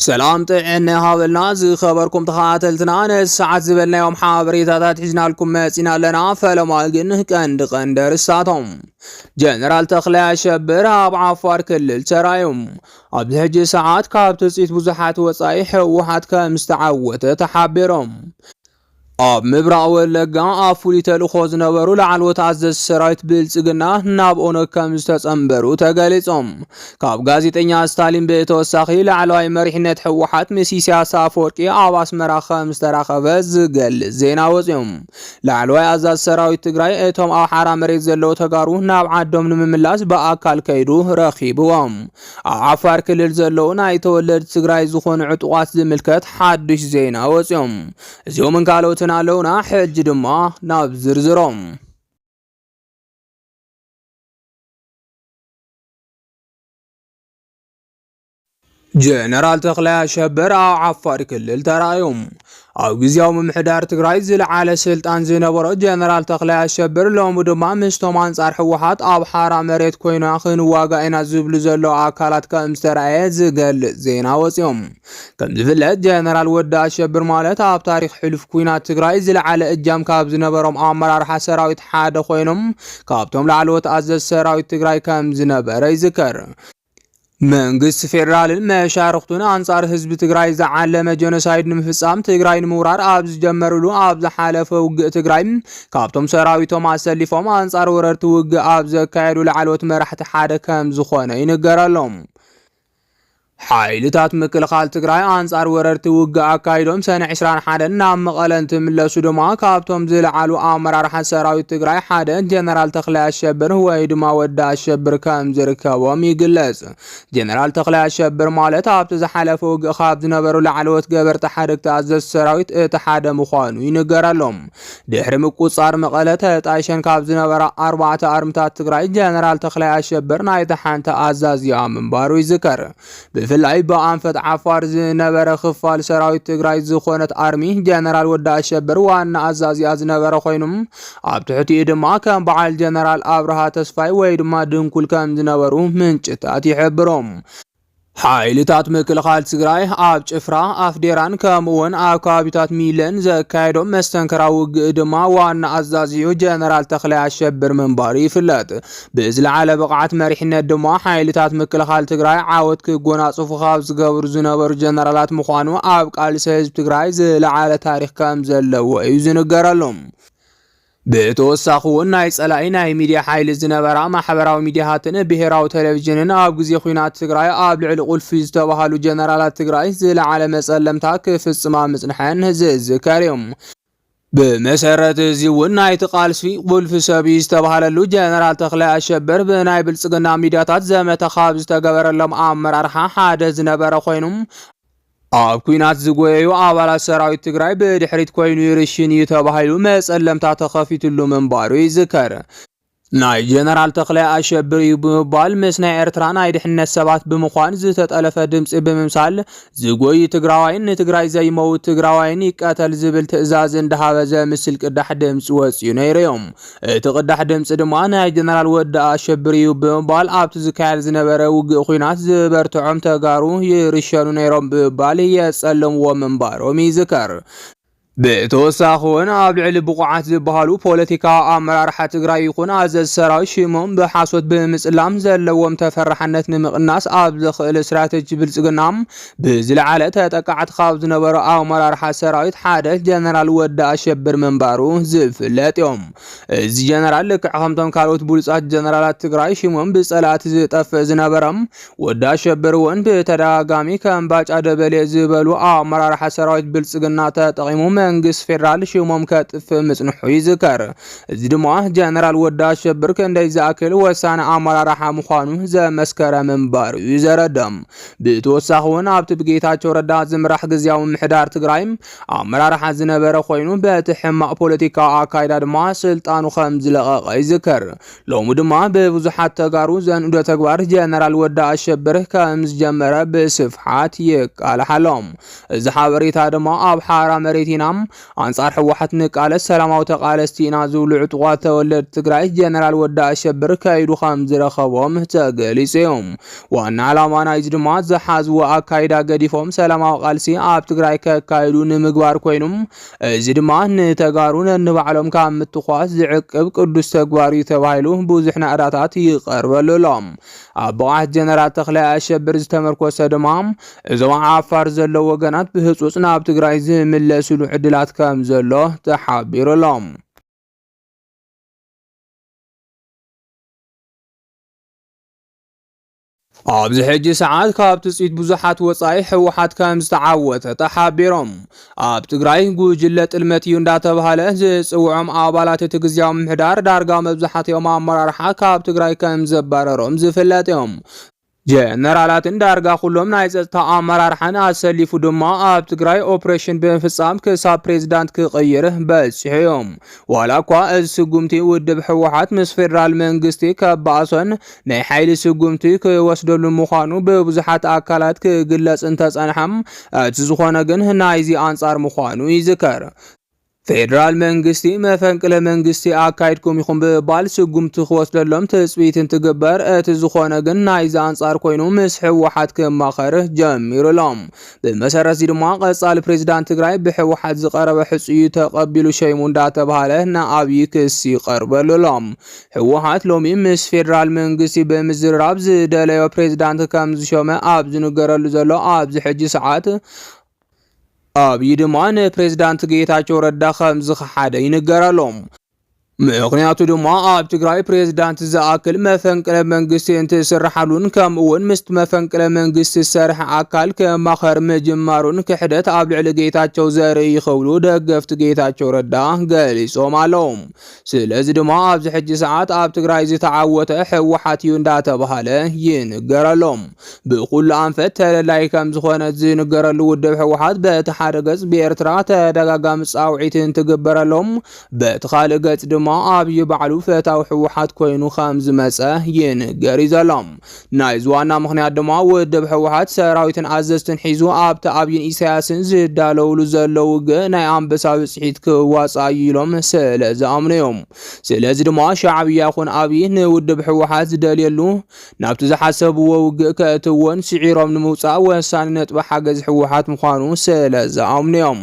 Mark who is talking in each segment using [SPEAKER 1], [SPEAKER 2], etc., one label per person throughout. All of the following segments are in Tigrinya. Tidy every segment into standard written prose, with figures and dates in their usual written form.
[SPEAKER 1] سلام طعنا هابلنا زي خبركم تخاتلتنا ساعات زبلنا يوم حابريتات حجنا لكم ماسينا لنا فلما قنه قندر الساتهم جنرال تخلع شبر اب عفار كلل ترايم ابهج ساعات كابت صيت بزحات وصايح وحات كمستعوته تحبرهم اب مبرع ولغا افولي تلخو زنبرو لعلوت عزز سرايت بلصغنا ناب اونو كمستصنبرو تغليصوم كاب غازيطኛ ستالين بتوساخي لعلواي مريحነት حوحات مسيسيا صافورقي اباس مراخه مستراخه زغل زينا وصيوم لعلواي عزز سرايت تግራይ እቶም ኣብ ሓራ መሬት ዘለው ተጋሩ ናብ ዓዶም ንምምላስ በአካል ከይዱ ረኺብዎም ዓፋር ክልል ዘለው ናይ ተወለድ ትግራይ ዝኾኑ ዕጡቋት ዝምልከት ሓድሽ ዜና ወጽዮም እዚኦም እንካሎት نالونا حج دما ناب زرزروم جنرال تخلع شبر عفار كلل ترايوم او غزياو ممحدار تግራይ ዝለዓለ ስልጣን ዝነበሮ ጀነራል ተኽላይ አሸብር ሎሙ ድማ ምስቶም አንጻር ሕወሓት ኣብ ሓራ መሬት ኮይና ክንዋጋኢና ዝብሉ ዘሎ ኣካላት ከምዝተረኣየ ዝገልጽ ዜና ወጽዮም ከም ዝፍለጥ ጀነራል ወዲ አሸብር ማለት ኣብ ታሪኽ ሕሉፍ ኩናት ትግራይ ዝለዓለ እጃም ካብ ዝነበሮም ኣመራርሓ ሰራዊት ሓደ ኮይኖም ካብቶም ላዕለዎት ኣዘዝ ሰራዊት ትግራይ ከም ዝነበረ ይዝከር መንግስት ፌደራል መሻርክቱን አንጻር ህዝብ ትግራይ ዘዓለመ ጄኖሳይድ ንምፍጻም ትግራይ ንምውራር ኣብ ዝጀመሩሉ ኣብ ዝሓለፈ ውግእ ትግራይ ካብቶም ሰራዊቶም አሰሊፎም አንጻር ወረርቲ ውግእ ኣብ ዘካየዱ ለዓለዎት መራሕቲ ሓደ ከም ዝኾነ ይነገራሎም ሓይልታት ምክልኻል ትግራይ አንጻር ወረርቲ ውግእ አካይዶም ሰነ 21 ናብ መቐለ እንትምለሱ ድማ ካብቶም ዝለዓሉ ኣመራርሓ ሰራዊት ትግራይ ሓደ ጀነራል ተኽላይ አሸብር ወይ ድማ ወዲ አሸብር ከም ዝርከቦም ይግለጽ ጀነራል ተኽላይ አሸብር ማለት ኣብቲ ዝሓለፈ ውግእ ካብ ዝነበሩ ለዓለዎት ገበርቲ ሓደግቲ ኣዘዝ ሰራዊት እቲ ሓደ ምዃኑ ይነገራሎም ድሕሪ ምቁጻር መቐለ ተጣይሸን ካብ ዝነበራ 4 ኣርምታት ትግራይ ጀነራል ተኽላይ አሸብር ናይቲ ሓንቲ ኣዛዝያ ምንባሩ ይዝከር ብፍላይ በአንፈት ዓፋር ዝነበረ ክፋል ሰራዊት ትግራይ ዝኾነት አርሚ ጀነራል ወዲ አሸብር ዋና አዛዚያ ዝነበረ ኮይኑም ኣብ ትሕቲኡ ድማ ከም በዓል ጀነራል ኣብርሃ ተስፋይ ወይ ድማ ድንኩል ከም ዝነበሩ ምንጭታት ይሕብሮም ሓይልታት ምክልኻል ትግራይ ኣብ ጭፍራ ኣፍዴራን ከምኡውን ኣብ ከባቢታት ሚለን ዘካየዶም መስተንከራዊ ውግእ ድማ ዋና ኣዛዚኡ ጀነራል ተኽላይ አሸብር ምንባሩ ይፍለጥ ብዝለዓለ ብቕዓት መሪሕነት ድማ ሓይልታት ምክልኻል ትግራይ ዓወት ክጎናጽፉ ካብ ዝገብሩ ዝነበሩ ጀነራላት ምዃኑ ኣብ ቃልሲ ህዝቢ ትግራይ ዝለዓለ ታሪኽ ከም ዘለዎ እዩ ዝንገረሎም بتوسخون ناي صلاي ناي ميديا حيل زنبرا محبراو ميدياهاتن بهراو تلفزيونن ኣብ ግዜ ኩናት ትግራይ ኣብ ልዕሊ ቁልፊ ዝተባሃሉ ጀነራላት ትግራይ ዝለዓለ መጸለምታ ክፍጽማ ምጽንሐን ዝዝከርዮም بمسرت زيون ناي تقالسي ቁልፊ ሰብ ዝተባሃለሉ ጀነራል ተኽላይ አሸብር ብናይ ብልጽግና ሚድያታት ዘመተ ካብ ዝተገበረሎም ኣመራርሓ ሓደ ዝነበረ ኮይኑም ኣብ ኩናት ዝጎየዩ ኣባላት ሰራዊት ትግራይ ብድሕሪት ኮይኑ ይርሽን ይተባሃሉ መጸለምታ ተኸፊትሉ ምንባሩ ይዝከር ናይ ጀነራል ተኽላይ አሸብር ይብባል መስናይ ኤርትራ ናይ ድሕነት ሰባት ብምዃን ዝተጠለፈ ድምጽ ብምምሳል ዝጎይ ትግራዋይን ንትግራይ ዘይመውት ትግራዋይን ይቀተል ዝብል ትዕዛዝ እንደሃበ ዘምስል ቅዳሕ ድምጽ ወጽዩ ነይሮም እቲ ቅዳሕ ድምጽ ድማ ናይ ጀነራል ወዲ አሸብር ይብባል ኣብቲ ዝካየድ ዝነበረ ውግእ ኩናት ዝበርትዖም ተጋሩ ይርሸኑ ነይሮም ብባል የጸለምዎ ምንባሮም ይዝከር بتوسخون ኣብ ልዕሊ ብቑዓት ዝበሃሉ ፖለቲካዊ ኣመራርሓ ትግራይ ይኹን ኣዘዝ ሰራዊት ሽሞም ብሓሶት ብምጽላም ዘለዎም ተፈራሕነት ንምቕናስ ኣብ ዝኽእል ስትራቴጂ ብልጽግናም ብዝለዓለ ተጠቃዕቲ ካብ ዝነበሩ ኣመራርሓ ሰራዊት ሓደ ጀነራል ወዲ አሸብር ምንባሩ ዝፍለጥ እዮም እዚ ጀነራል ልክዕ ከምቶም ካልኦት ብሉጻት ጀነራላት ትግራይ ሽሞም ብጸላእቲ ዝጠፍእ ዝነበሮም ወዲ አሸብር እውን ብተደጋጋሚ ከም ባጫ ደበሌ ዝበሉ ኣመራርሓ ሰራዊት ብልጽግና ተጠቒሞም መንግስት ፌደራል ሽሞም ከጥፍ ምጽንሑ ይዝከር እዚ ድማ ጀነራል ወዲ አሸብር ክንደይ ዝኣክል ወሳነ ኣመራርሓ ምዃኑ ዘመስከረ ምንባሩ ይዘረደም ብተወሳኺውን ኣብቲ ብጌታቸው ረዳ ዝምራሕ ግዝያዊ ምሕዳር ትግራይ ኣመራርሓ ዝነበረ ኮይኑ በቲ ሕማቕ ፖለቲካዊ ኣካይዳ ድማ ስልጣኑ ከም ዝለቐቐ ይዝከር ሎሙ ድማ ብብዙሓት ተጋሩ ዘንኡዶ ተግባር ጀነራል ወዲ አሸብር ከም ዝጀመረ ብስፍሓት ይቃልሓሎም እዚ ሓበሬታ ድማ ኣብ ሓራ መሬቲና አንጻር ህወሓት ንቃለ ሰላማዊ ተቃለስቲና ዝብሉ ዕጡቋት ተወለድ ትግራይ ጀነራል ወዳ አሸብር ካይዱ ከም ዝረኸቦም ተገሊጾም ዋና ዓላማ ናይዚ ድማ ዝሓዝዎ አካይዳ ገዲፎም ሰላማዊ ቃልሲ ኣብ ትግራይ ከካይዱ ንምግባር ኮይኖም እዚ ድማ ንተጋሩ ነንባዕሎም ካብ ምትኳስ ዝዕቅብ ቅዱስ ተግባር እዩ ተባሂሉ ብዙሕ ናዕዳታት ይቀርበሎም ኣብ በዓት ጀነራል ተክላይ አሸብር ዝተመርኮሰ ድማ እዞም ዓፋር ዘለው ወገናት ብህጹጽ ናብ ትግራይ ዝምለስሉ ዕድላት ከም ዘሎ ተሓቢሩሎም ኣብዚ ሕጂ ሰዓት ካብ ትጽኢት ብዙሓት ወጻኢ ህወሓት ከም ዝተዓወተ ተሓቢሮም ኣብ ትግራይ ጉጅለ ጥልመት እዩ እንዳተባሃለ ዝጽውዖም ኣባላት እቲ ግዝያዊ ምሕዳር ዳርጋ መብዛሕትኦም ኣመራርሓ ካብ ትግራይ ከም ዘባረሮም ዝፍለጥ እዮም ጀነራላትን ዳርጋ ኩሎም ናይ ጸጥታ ኣመራርሓን ኣሰሊፉ ድማ ኣብ ትግራይ ኦፕሬሽን ብምፍጻም ክሳብ ፕሬዝዳንት ክቕይር በጽሕዮም ዋላ እኳ እዚ ስጉምቲ ውድብ ህወሓት ምስ ፌደራል መንግስቲ ከበኣሶን ናይ ሓይሊ ስጉምቲ ክወስደሉ ምዃኑ ብብዙሓት ኣካላት ክግለጽ እንተጸንሐም እቲ ዝኾነ ግን ናይዚ ኣንጻር ምዃኑ ይዝከር ፌደራል መንግስቲ መፈንቅለ መንግስቲ ኣካይድኩም ይኹም ብባል ስጉምቲ ክወስደሎም ትጽቢት እንትግበር እቲ ዝኾነ ግን ናይዚ አንጻር ኮይኑ ምስ ህወሓት ክማኸር ጀሚሩሎም ብመሰረት ድማ ቀጻሊ ፕሬዝዳንት ትግራይ ብህወሓት ዝቀረበ ሕጽዩ ተቀቢሉ ሸይሙ እንዳተባሃለ ንዓብዪ ክስ ይቀርበሎም ህወሓት ሎሚ ምስ ፌደራል መንግስቲ ብምዝራብ ዝደለዮ ፕሬዝዳንት ከም ዝሾመ ኣብ ዝንገረሉ ዘሎ ኣብዚ ሕጂ ሰዓት ኣብይ ድማ ንፕሬዝዳንት ጌታቸው ረዳ ከም ዝኸሓደ ይንገረሎም ምክንያቱ ድማ ኣብ ትግራይ ፕሬዝዳንት ዝኣክል መፈንቅለ መንግስቲ እንትስርሓሉን ከምኡውን ምስቲ መፈንቅለ መንግስቲ ዝሰርሐ ኣካል ከማኸር ምጅማሩን ክሕደት ኣብ ልዕሊ ጌታቸው ዘርኢ ይኽብሉ ደገፍቲ ጌታቸው ረዳ ገሊጾም ኣለዎም ስለዚ ድማ ኣብዚ ሕጂ ሰዓት ኣብ ትግራይ ዝተዓወተ ህወሓት እዩ እንዳተባሃለ ይንገረሎም ብኩሉ ኣንፈት ተለላይ ከም ዝኾነ ዝንገረሉ ውድብ ህወሓት በቲ ሓደ ገጽ ብኤርትራ ተደጋጋሚ ጻውዒት እንትግበረሎም በቲ ካልእ ገጽ ድማ ኣብይ ባዕሉ ፈታዊ ህወሓት ኮይኑ ከም ዝመጸ ይንገር ዘሎም ናይ ዝዋና ምኽንያት ድማ ውድብ ህወሓት ሰራዊትን ኣዘዝትን ሒዙ ኣብቲ ኣብይን ኢሳያስን ዝዳለውሉ ዘለው ናይ ኣንበሳ ብጽሒት ክዋጻእ ኢሎም ስለዝኣምነዮም ስለዚ ድማ ሻዕብያ ይኹን ኣብይ ንውድብ ህወሓት ዝደልየሉ ናብቲ ዝሓሰብዎ ውግእ ከእትውን ስዒሮም ንምውጻእ ወሳኒ ነጥቢ ሓገዝ ህወሓት ምዃኑ ስለዝኣምነዮም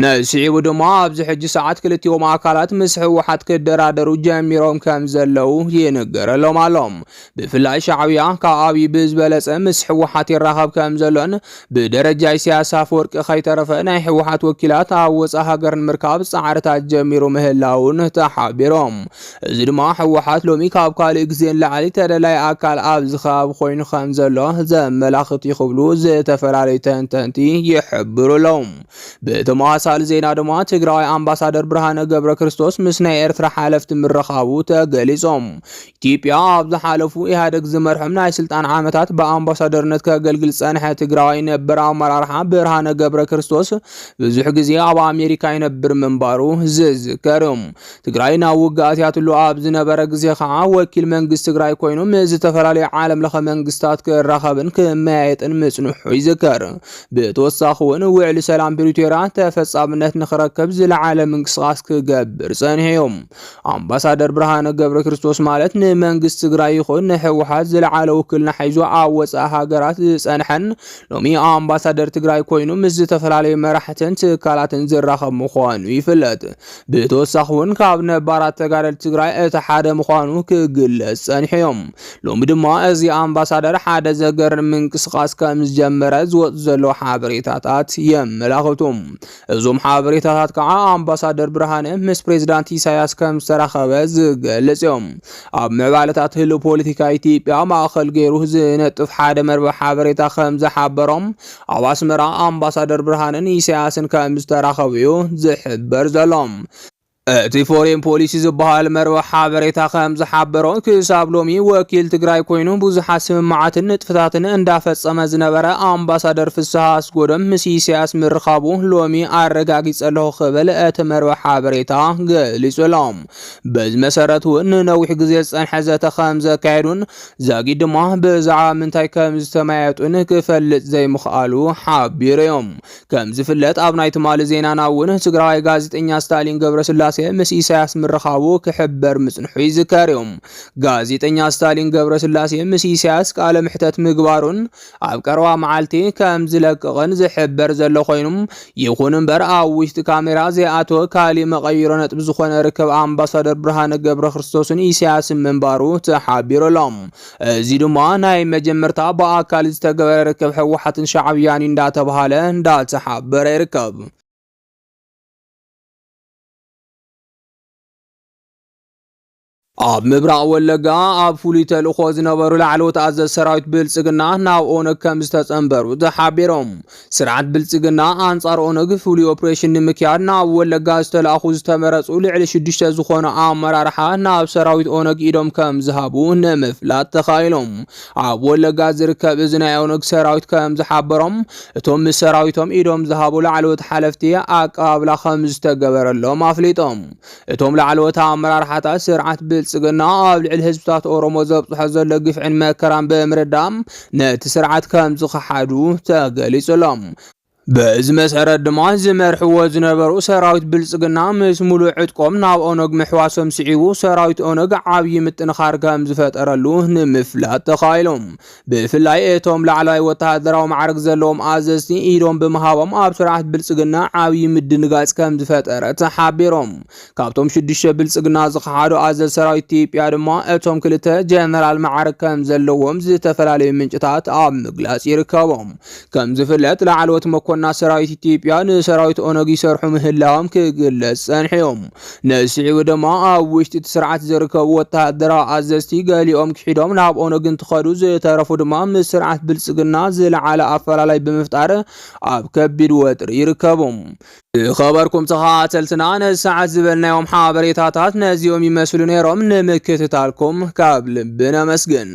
[SPEAKER 1] ነስዒቡ ድማ ኣብዚ ሕጂ ሰዓት ክልቲኦም ኣካላት ምስ ህወሓት ክደራደሩ ጀሚሮም ከም ዘለው ይንገረሎም ኣሎም ብፍላይ ሻዕብያ ካብ ኣብይ ብዝበለጸ ምስ ህወሓት ይራኸብ ከም ዘሎን ብደረጃ ኢሳያስ ኣፈወርቂ ከይተረፈ ናይ ህወሓት ወኪላት ኣብ ወጻኢ ሃገር ንምርካብ ጻዕርታት ጀሚሩ ምህላውን ተሓቢሮም እዚ ድማ ህወሓት ሎሚ ካብ ካልእ ግዜ ንላዕሊ ተደላይ ኣካል ኣብ ዝኸባቢ ኮይኑ ከም ዘሎ ዘመላኽት ይኽብሉ ዝተፈላለዩ ተንተንቲ ይሕብሩሎም ብተማሳሊ ዜና ድማ ትግራይ ኣምባሳደር ብርሃነ ገብረ ክርስቶስ ምስ ናይ ኤርትራ ሓለፍቲ ምረኻቡ ተገሊጾም ኢትዮጵያ ኣብ ዝሓለፉ ኢህአዴግ ዝመርሖም ናይ ስልጣን ዓመታት በኣምባሳደርነት ከገልግል ጸንሐ ትግራይ ነበር ኣመራርሓ ብርሃነ ገብረ ክርስቶስ ብዙሕ ግዜ ኣብ ኣሜሪካ ይነብር ምንባሩ ዝዝከርም ትግራይ ናብ ውግኣትያትሉ ኣብ ዝነበረ ግዜ ከዓ ወኪል መንግስቲ ትግራይ ኮይኑ ዝተፈላለዩ ዓለም ለኸ መንግስታት ክራኸብን ክመያየጥን ምጽንሑ ይዝከር ብተወሳኺ እውን ውዕሊ ሰላም ፕሪቶሪያ ተፈጻምነት ንኽረከብ ዝለዓለ ምንቅስቓስ ክገብር ጸኒሖም ኣምባሳደር ብርሃነ ገብረ ክርስቶስ ማለት ንመንግስቲ ትግራይ ይኹን ንህወሓት ዝለዓለ ውክልና ሒዙ ኣብ ወጻኢ ሃገራት ዝጸንሐን ሎሚ ኣምባሳደር ትግራይ ኮይኑ ምስ ዝተፈላለዩ መራሕትን ትካላትን ዝራኸብ ምዃኑ ይፍለጥ ብተወሳኺ እውን ካብ ነባራት ተጋደልቲ ትግራይ እቲ ሓደ ምዃኑ ክግለጽ ጸኒሖም ሎሚ ድማ እዚ ኣምባሳደር ሓደ ዘገርም ምንቅስቓስ ከም ዝጀመረ ዝወጽ ዘሎ ሓበሬታታት የመላኽቱም እዞም ሓበሬታታት ከዓ ኣምባሳደር ብርሃነ ምስ ፕሬዝዳንት ኢሳያስ ከም ዝተራኸበ ዝገልጽ እዮም ኣብ ምዕባለታት ህልው ፖለቲካ ኢትዮጵያ ማእኸል ገይሩ ዝነጥፍ ሓደ መርበብ ሓበሬታ ከም ዝሓበሮም ኣብ ኣስመራ ኣምባሳደር ብርሃነን ኢሳያስን ከም ዝተራኸቡ እዩ ዝሕበር ዘሎም እቲ ፎሬን ፖሊሲ ዝበሃል መርበብ ሓበሬታ ከም ዝሓበሮ ክሳብ ሎሚ ወኪል ትግራይ ኮይኑ ብዙሓት ስምምዓትን ንጥፍታትን እንዳፈጸመ ዝነበረ ኣምባሳደር ፍስሓ ኣስጎዶም ምስ ኢሳያስ ምርኻቡ ሎሚ ኣረጋጊጸ ኣለኹ ክብል እቲ መርበብ ሓበሬታ ገሊጹሎም። በዚ መሰረት እውን ንነዊሕ ግዜ ዝጸንሐ ዘተ ከም ዘካየዱን ዘጊድ ድማ ብዛዕባ ምንታይ ከም ዝተመያየጡን ክፈልጥ ዘይምኽኣሉ ሓቢሮም። ከም ዝፍለጥ ኣብ ናይ ትማሊ ዜናና እውን ትግራዋይ ጋዜጠኛ ስታሊን ገብረስላሴ ምስ ኢሳያስ ምርኻቡ ክሕበር ምጽንሑ ይዝከር እዮም። ጋዜጠኛ ስታሊን ገብረስላሴ ምስ ኢሳያስ ቃለ ምሕተት ምግባሩን ኣብ ቀረባ መዓልቲ ከም ዝለቅቕን ዝሕበር ዘሎ ኮይኑ ይኹን እምበር ኣብ ውሽጢ ካሜራ ዘይኣተወ ካሊእ መቐይሮ ነጥቢ ዝኾነ ርክብ ኣምባሳደር ብርሃነ ገብረ ክርስቶስን ኢሳያስ ምንባሩ ተሓቢሮሎም። እዚ ድማ ናይ መጀመርታ ብኣካል ዝተገበረ ርክብ ሕወሓትን ሻዕብያን እንዳተባሃለ እንዳተሓበረ ይርከብ። ኣብ ምብራቕ ወለጋ ኣብ ፍሉይ ተልእኾ ዝነበሩ ላዕለዎት ኣዘዝ ሰራዊት ብልጽግና ናብ ኦነግ ከም ዝተጸንበሩ ተሓቢሮም። ስርዓት ብልጽግና ኣንጻር ኦነግ ፍሉይ ኦፕሬሽን ንምክያድ ናብ ወለጋ ዝተላእኹ ዝተመረጹ ልዕሊ 6 ዝኾኑ ኣመራርሓ ናብ ሰራዊት ኦነግ ኢዶም ከም ዝሃቡ ንምፍላጥ ተኻኢሎም። ኣብ ወለጋ ዝርከብ እዚ ናይ ኦነግ ሰራዊት ከም ዝሓበሮም እቶም ምስ ሰራዊቶም ኢዶም ዝሃቡ ላዕለዎት ሓለፍቲ ኣቀባብላ ከም ዝተገበረሎም ኣፍሊጦም። እቶም ላዕለዎት ኣመራርሓታት ስርዓት ብልጽግና ኣብ ልዕሊ ህዝብታት ኦሮሞ ዘብጽሖ ዘሎ ግፍዕን መከራን ብምርዳም ነቲ ስርዓት ከም ዝኸሓዱ ተገሊጹሎም። በዚ መሰረት ድማ ዝመርሕዎ ዝነበሩ ሰራዊት ብልጽግና ምስ ሙሉእ ዕጥቆም ናብ ኦነግ ምሕዋሶም ስዒቡ ሰራዊት ኦነግ ዓብዪ ምጥንኻር ከም ዝፈጠረሉ ንምፍላጥ ተኻኢሎም። ብፍላይ እቶም ላዕለዋይ ወተሃደራዊ ማዕረግ ዘለዎም ኣዘዝቲ ኢዶም ብምሃቦም ኣብ ስርዓት ብልጽግና ዓብዪ ምድንጋጽ ከም ዝፈጠረ ተሓቢሮም። ካብቶም 6 ብልጽግና ዝኸሓዱ ኣዘዝ ሰራዊት ኢትዮጵያ ድማ እቶም 2 ጀነራል ማዕረግ ከም ዘለዎም ዝተፈላለዩ ምንጭታት ኣብ ምግላጽ ይርከቦም። ከም ዝፍለጥ ላዕለዎት መኮንናት ሰራዊት ኢትዮጵያ ንሰራዊት ኦነግ ይሰርሑ ምህላዎም ክግለጽ ጸንሖም። ነስዒቡ ድማ ኣብ ውሽጢ ስርዓት ዝርከቡ ወተሃደራዊ ኣዘዝቲ ገሊኦም ክሒዶም ናብ ኦነግ እንትኸዱ ዝተረፉ ድማ ምስ ስርዓት ብልጽግና ዝለዓለ ኣፈላላይ ብምፍጣር ኣብ ከቢድ ወጥሪ ይርከቦም። خبركم تخاتلتنا نساعد زبلنا يوم حابريتاتات نزيوم يمثلون يروم نمكتتالكم كابل بنا مسجن.